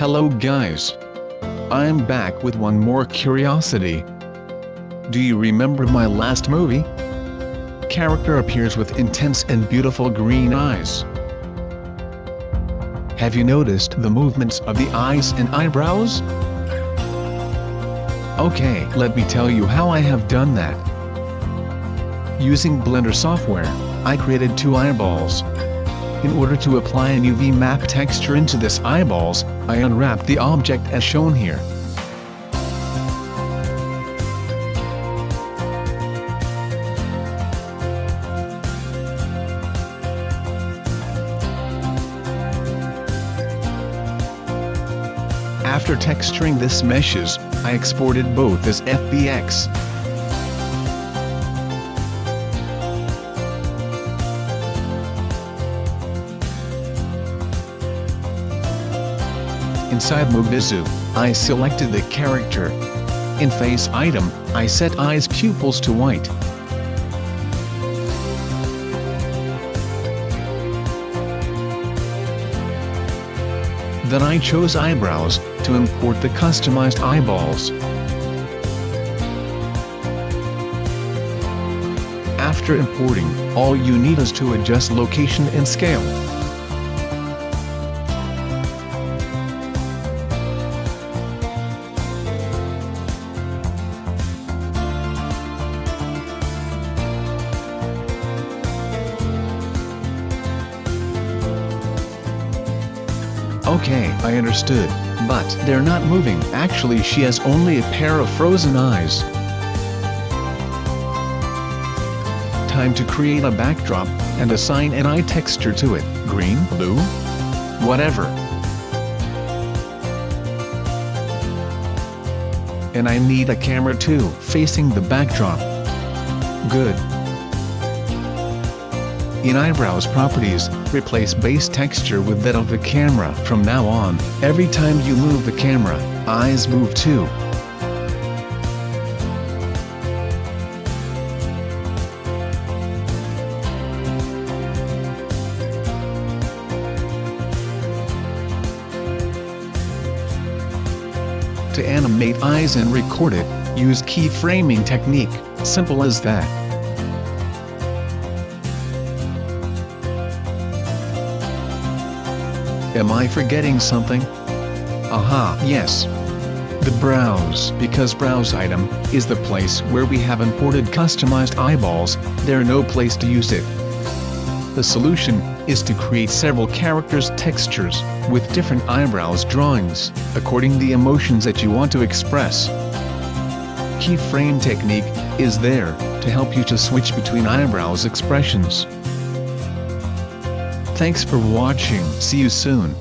Hello guys. I'm back with one more curiosity. Do you remember my last movie? Character appears with intense and beautiful green eyes. Have you noticed the movements of the eyes and eyebrows? Okay, let me tell you how I have done that. Using Blender software, I created two eyeballs. In order to apply a UV map texture into this eyeballs, I unwrapped the object as shown here. After texturing this meshes, I exported both as FBX. Inside Muvizu, I selected the character. In Face Item, I set eyes pupils to white. Then I chose eyebrows to import the customized eyeballs. After importing, all you need is to adjust location and scale. Okay, I understood, but they're not moving. Actually, she has only a pair of frozen eyes. Time to create a backdrop and assign an eye texture to it. Green, blue, whatever. And I need a camera too, facing the backdrop. Good. In Eyebrows Properties, replace base texture with that of the camera. From now on, every time you move the camera, eyes move too. To animate eyes and record it, use keyframing technique. Simple as that. Am I forgetting something? Aha, yes. The browse. Because browse item is the place where we have imported customized eyeballs, there's no place to use it. The solution is to create several characters textures with different eyebrows drawings, according the emotions that you want to express. Keyframe technique is there to help you to switch between eyebrows expressions. Thanks for watching. See you soon.